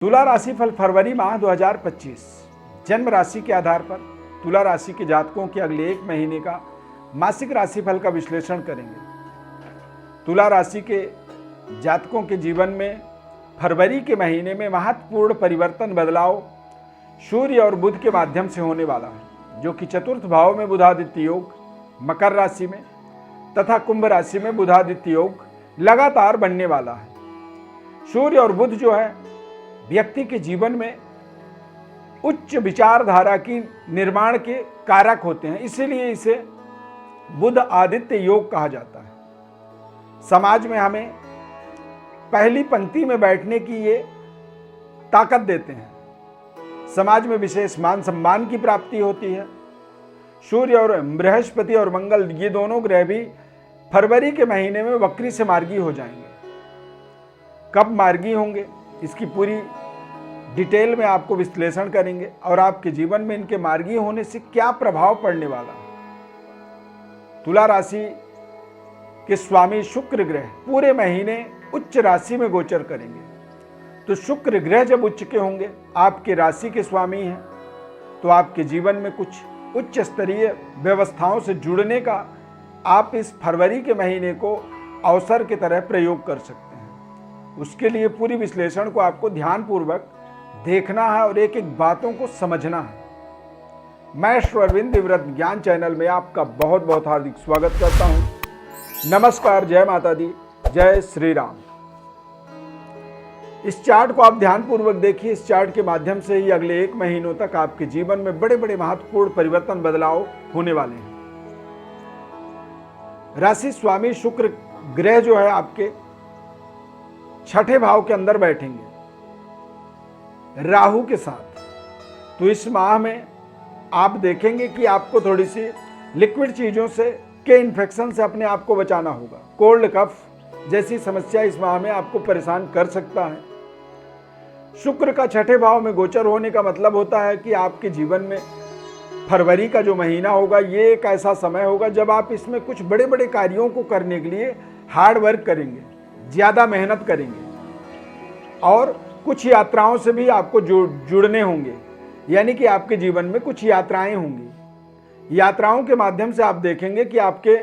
तुला राशिफल फरवरी माह 2025 जन्म राशि के आधार पर तुला राशि के जातकों के अगले एक महीने का मासिक राशिफल का विश्लेषण करेंगे। तुला राशि के जातकों के जीवन में फरवरी के महीने में महत्वपूर्ण परिवर्तन बदलाव सूर्य और बुध के माध्यम से होने वाला है, जो कि चतुर्थ भाव में बुधादित्य योग मकर राशि में तथा कुंभ राशि में बुधादित्य योग लगातार बनने वाला है। सूर्य और बुध जो है व्यक्ति के जीवन में उच्च विचारधारा की निर्माण के कारक होते हैं, इसीलिए इसे बुध आदित्य योग कहा जाता है। समाज में हमें पहली पंक्ति में बैठने की ये ताकत देते हैं। समाज में विशेष मान सम्मान की प्राप्ति होती है। सूर्य और बृहस्पति और मंगल ये दोनों ग्रह भी फरवरी के महीने में वक्री से मार्गी हो जाएंगे। कब मार्गी होंगे इसकी पूरी डिटेल में आपको विश्लेषण करेंगे और आपके जीवन में इनके मार्गी होने से क्या प्रभाव पड़ने वाला है। तुला राशि के स्वामी शुक्र ग्रह पूरे महीने उच्च राशि में गोचर करेंगे। तो शुक्र ग्रह जब उच्च के होंगे, आपके राशि के स्वामी हैं, तो आपके जीवन में कुछ उच्च स्तरीय व्यवस्थाओं से जुड़ने का आप इस फरवरी के महीने को अवसर की तरह प्रयोग कर सकते हैं। उसके लिए पूरी विश्लेषण को आपको ध्यानपूर्वक देखना है और एक एक बातों को समझना है। मैं अरविंद व्रत ज्ञान चैनल में आपका बहुत बहुत हार्दिक स्वागत करता हूं। नमस्कार, जय माता दी, जय श्री राम। इस चार्ट को आप ध्यानपूर्वक देखिए। इस चार्ट के माध्यम से ही अगले एक महीनों तक आपके जीवन में बड़े बड़े महत्वपूर्ण परिवर्तन बदलाव होने वाले हैं। राशि स्वामी शुक्र ग्रह जो है आपके छठे भाव के अंदर बैठेंगे राहु के साथ। तो इस माह में आप देखेंगे कि आपको थोड़ी सी लिक्विड चीजों से के इन्फेक्शन से अपने आप को बचाना होगा। कोल्ड कफ जैसी समस्या इस माह में आपको परेशान कर सकता है। शुक्र का छठे भाव में गोचर होने का मतलब होता है कि आपके जीवन में फरवरी का जो महीना होगा ये एक ऐसा समय होगा जब आप इसमें कुछ बड़े बड़े कार्यों को करने के लिए हार्ड वर्क करेंगे, ज़्यादा मेहनत करेंगे और कुछ यात्राओं से भी आपको जुड़ने होंगे। यानी कि आपके जीवन में कुछ यात्राएं होंगी। यात्राओं के माध्यम से आप देखेंगे कि आपके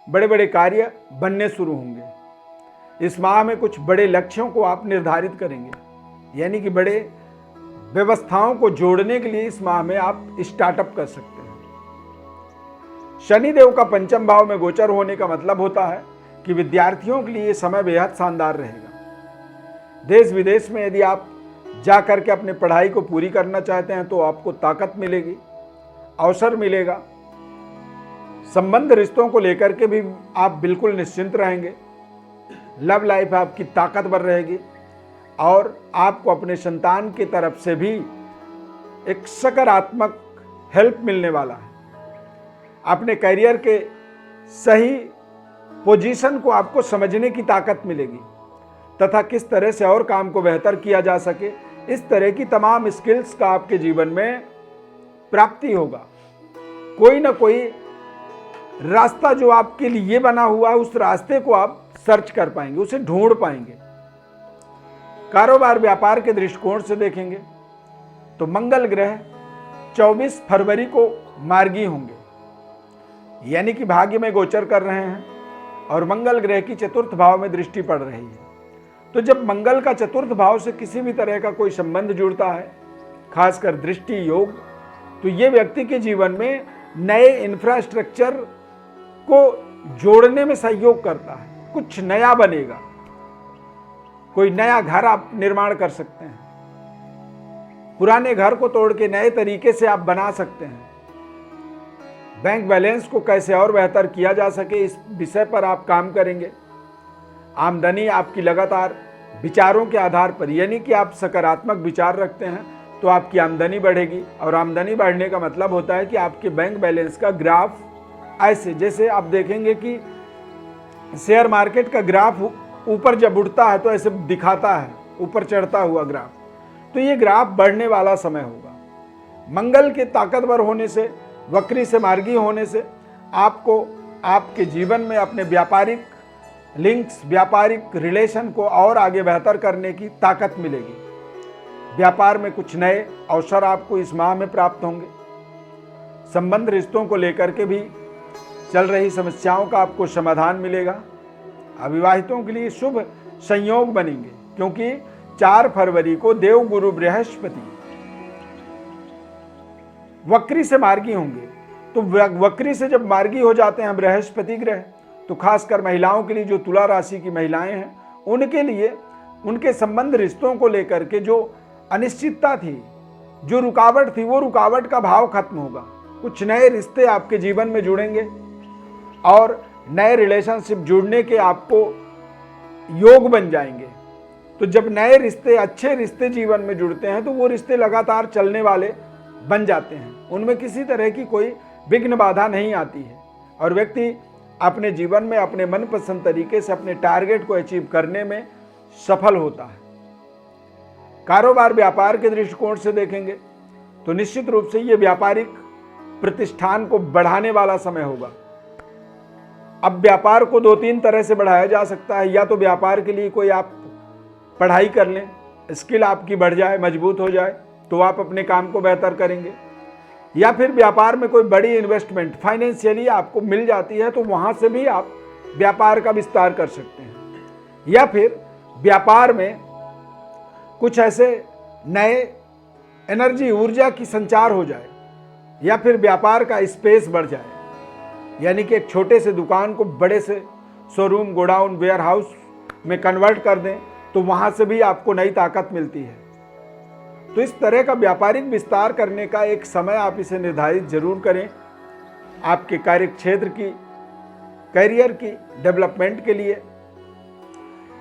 बड़े बड़े कार्य बनने शुरू होंगे। इस माह में कुछ बड़े लक्ष्यों को आप निर्धारित करेंगे, यानी कि बड़े व्यवस्थाओं को जोड़ने के लिए इस माह में आप स्टार्टअप कर सकते हैं। शनिदेव का पंचम भाव में गोचर होने का मतलब होता है कि विद्यार्थियों के लिए ये समय बेहद शानदार रहेगा। देश विदेश में यदि आप जा करके अपनी पढ़ाई को पूरी करना चाहते हैं तो आपको ताकत मिलेगी, अवसर मिलेगा। संबंध रिश्तों को लेकर के भी आप बिल्कुल निश्चिंत रहेंगे। लव लाइफ आपकी ताकतवर रहेगी और आपको अपने संतान की तरफ से भी एक सकारात्मक हेल्प मिलने वाला है। अपने करियर के सही पोजीशन को आपको समझने की ताकत मिलेगी तथा किस तरह से और काम को बेहतर किया जा सके, इस तरह की तमाम स्किल्स का आपके जीवन में प्राप्ति होगा। कोई ना कोई रास्ता जो आपके लिए बना हुआ है उस रास्ते को आप सर्च कर पाएंगे, उसे ढूंढ पाएंगे। कारोबार व्यापार के दृष्टिकोण से देखेंगे तो मंगल ग्रह 24 फरवरी को मार्गी होंगे, यानी कि भाग्य में गोचर कर रहे हैं और मंगल ग्रह की चतुर्थ भाव में दृष्टि पड़ रही है। तो जब मंगल का चतुर्थ भाव से किसी भी तरह का कोई संबंध जुड़ता है, खासकर दृष्टि योग, तो ये व्यक्ति के जीवन में नए इंफ्रास्ट्रक्चर को जोड़ने में सहयोग करता है। कुछ नया बनेगा, कोई नया घर आप निर्माण कर सकते हैं। पुराने घर को तोड़ के नए तरीके से आप बना सकते हैं। बैंक बैलेंस को कैसे और बेहतर किया जा सके इस विषय पर आप काम करेंगे। आमदनी आपकी लगातार विचारों के आधार पर, यानी कि आप सकारात्मक विचार रखते हैं तो आपकी आमदनी बढ़ेगी और आमदनी बढ़ने का मतलब होता है कि आपके बैंक बैलेंस का ग्राफ ऐसे, जैसे आप देखेंगे कि शेयर मार्केट का ग्राफ ऊपर जब उठता है तो ऐसे दिखाता है, ऊपर चढ़ता हुआ ग्राफ, तो ये ग्राफ बढ़ने वाला समय होगा। मंगल के ताकतवर होने से, वक्री से मार्गी होने से आपको आपके जीवन में अपने व्यापारिक लिंक्स, व्यापारिक रिलेशन को और आगे बेहतर करने की ताकत मिलेगी। व्यापार में कुछ नए अवसर आपको इस माह में प्राप्त होंगे। संबंध रिश्तों को लेकर के भी चल रही समस्याओं का आपको समाधान मिलेगा। अविवाहितों के लिए शुभ संयोग बनेंगे, क्योंकि 4 फरवरी को देव गुरु बृहस्पति वक्री से मार्गी होंगे। तो वक्री से जब मार्गी हो जाते हैं बृहस्पति ग्रह, तो खासकर महिलाओं के लिए, जो तुला राशि की महिलाएं हैं, उनके लिए उनके संबंध रिश्तों को लेकर के जो अनिश्चितता थी, जो रुकावट थी, वो रुकावट का भाव खत्म होगा। कुछ नए रिश्ते आपके जीवन में जुड़ेंगे और नए रिलेशनशिप जुड़ने के आपको योग बन जाएंगे। तो जब नए रिश्ते, अच्छे रिश्ते जीवन में जुड़ते हैं, तो वो रिश्ते लगातार चलने वाले बन जाते हैं। उनमें किसी तरह की कोई विघ्न बाधा नहीं आती है और व्यक्ति अपने जीवन में अपने मनपसंद तरीके से अपने टारगेट को अचीव करने में सफल होता है। कारोबार व्यापार के दृष्टिकोण से देखेंगे तो निश्चित रूप से ये व्यापारिक प्रतिष्ठान को बढ़ाने वाला समय होगा। अब व्यापार को 2-3 तरह से बढ़ाया जा सकता है। या तो व्यापार के लिए कोई आप पढ़ाई कर लें, स्किल आपकी बढ़ जाए, मजबूत हो जाए, तो आप अपने काम को बेहतर करेंगे। या फिर व्यापार में कोई बड़ी इन्वेस्टमेंट फाइनेंशियली आपको मिल जाती है, तो वहाँ से भी आप व्यापार का विस्तार कर सकते हैं। या फिर व्यापार में कुछ ऐसे नए एनर्जी, ऊर्जा की संचार हो जाए, या फिर व्यापार का स्पेस बढ़ जाए, यानी कि एक छोटे से दुकान को बड़े से शोरूम, गोडाउन, वेयर हाउस में कन्वर्ट कर दें, तो वहाँ से भी आपको नई ताकत मिलती है। तो इस तरह का व्यापारिक विस्तार करने का एक समय आप इसे निर्धारित जरूर करें। आपके कार्य क्षेत्र की, करियर की डेवलपमेंट के लिए,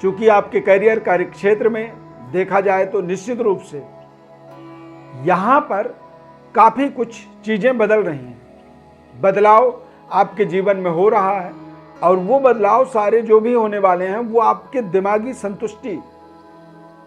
चूंकि आपके करियर कार्य क्षेत्र में देखा जाए तो निश्चित रूप से यहाँ पर काफ़ी कुछ चीज़ें बदल रही हैं। बदलाव आपके जीवन में हो रहा है और वो बदलाव सारे जो भी होने वाले हैं, वो आपके दिमागी संतुष्टि,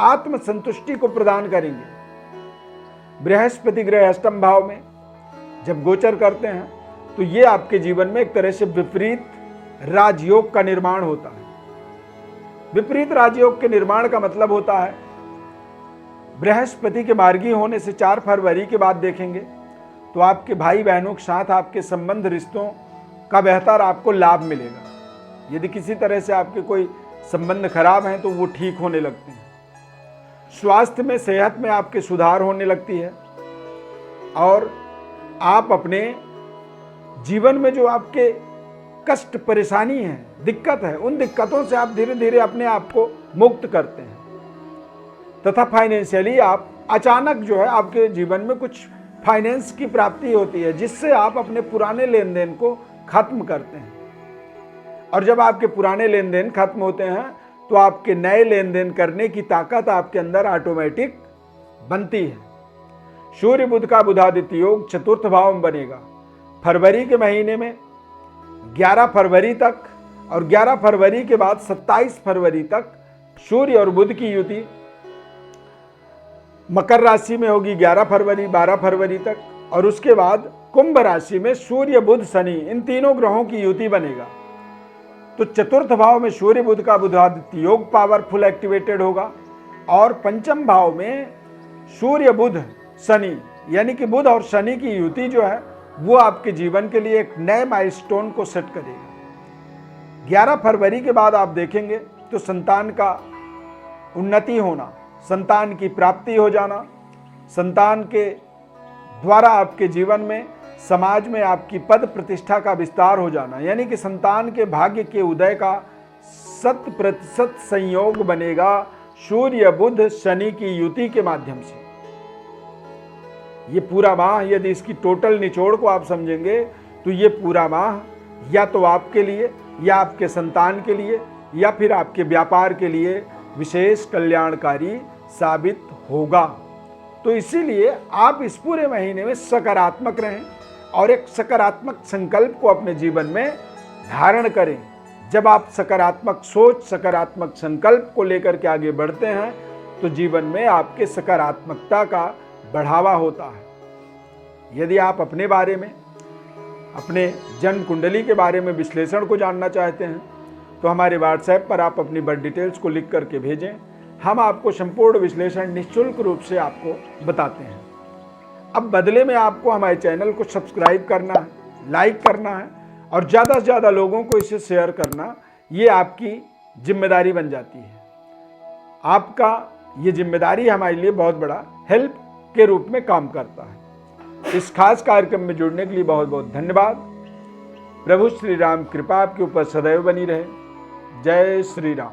आत्म संतुष्टि को प्रदान करेंगे। बृहस्पति ग्रह अष्टम भाव में जब गोचर करते हैं, तो ये आपके जीवन में एक तरह से विपरीत राजयोग का निर्माण होता है। विपरीत राजयोग के निर्माण का मतलब होता है, बृहस्पति के मार्गी होने से 4 फरवरी के बाद देखेंगे तो आपके भाई बहनों के साथ आपके संबंध रिश्तों का बेहतर आपको लाभ मिलेगा। यदि किसी तरह से आपके कोई संबंध खराब हैं, तो वो ठीक होने लगते हैं। स्वास्थ्य में, सेहत में आपके सुधार होने लगती है और आप अपने जीवन में जो आपके कष्ट, परेशानी है, दिक्कत है, उन दिक्कतों से आप धीरे धीरे अपने आप को मुक्त करते हैं। तथा फाइनेंशियली आप अचानक जो है आपके जीवन में कुछ फाइनेंस की प्राप्ति होती है, जिससे आप अपने पुराने लेन देन को खत्म करते हैं। और जब आपके पुराने लेन देन खत्म होते हैं, तो आपके नए लेन देन करने की ताकत आपके अंदर ऑटोमेटिक बनती है। सूर्य बुध का बुधादित्य योग 4th भाव में बनेगा। फरवरी के महीने में 11 फरवरी तक और 11 फरवरी के बाद 27 फरवरी तक सूर्य और बुध की युति मकर राशि में होगी 11 फरवरी, 12 फरवरी तक, और उसके बाद कुंभ राशि में सूर्य, बुध, शनि, इन तीनों ग्रहों की युति बनेगा। तो 4th भाव में सूर्य बुध का बुधादित्य योग पावरफुल एक्टिवेटेड होगा और 5th भाव में सूर्य, बुध, शनि, यानी कि बुध और शनि की युति जो है, वो आपके जीवन के लिए एक नए माइलस्टोन को सेट करेगा। 11 फरवरी के बाद आप देखेंगे तो संतान का उन्नति होना, संतान की प्राप्ति हो जाना, संतान के द्वारा आपके जीवन में, समाज में आपकी पद प्रतिष्ठा का विस्तार हो जाना, यानी कि संतान के भाग्य के उदय का 100% संयोग बनेगा सूर्य, बुध, शनि की युति के माध्यम से। ये पूरा माह यदि इसकी टोटल निचोड़ को आप समझेंगे, तो ये पूरा माह या तो आपके लिए, या आपके संतान के लिए, या फिर आपके व्यापार के लिए विशेष कल्याणकारी साबित होगा। तो इसीलिए आप इस पूरे महीने में सकारात्मक रहें और एक सकारात्मक संकल्प को अपने जीवन में धारण करें। जब आप सकारात्मक सोच, सकारात्मक संकल्प को लेकर के आगे बढ़ते हैं, तो जीवन में आपके सकारात्मकता का बढ़ावा होता है। यदि आप अपने बारे में, अपने जन्म कुंडली के बारे में विश्लेषण को जानना चाहते हैं, तो हमारे व्हाट्सएप पर आप अपनी बर्थ डिटेल्स को लिख करके भेजें। हम आपको संपूर्ण विश्लेषण निःशुल्क रूप से आपको बताते हैं। अब बदले में आपको हमारे चैनल को सब्सक्राइब करना है, लाइक करना है और ज़्यादा से ज़्यादा लोगों को इसे शेयर करना, ये आपकी जिम्मेदारी बन जाती है। आपका ये जिम्मेदारी हमारे लिए बहुत बड़ा हेल्प के रूप में काम करता है। इस खास कार्यक्रम में जुड़ने के लिए बहुत बहुत धन्यवाद। प्रभु श्री राम कृपा आपके ऊपर सदैव बनी रहे। जय श्री राम।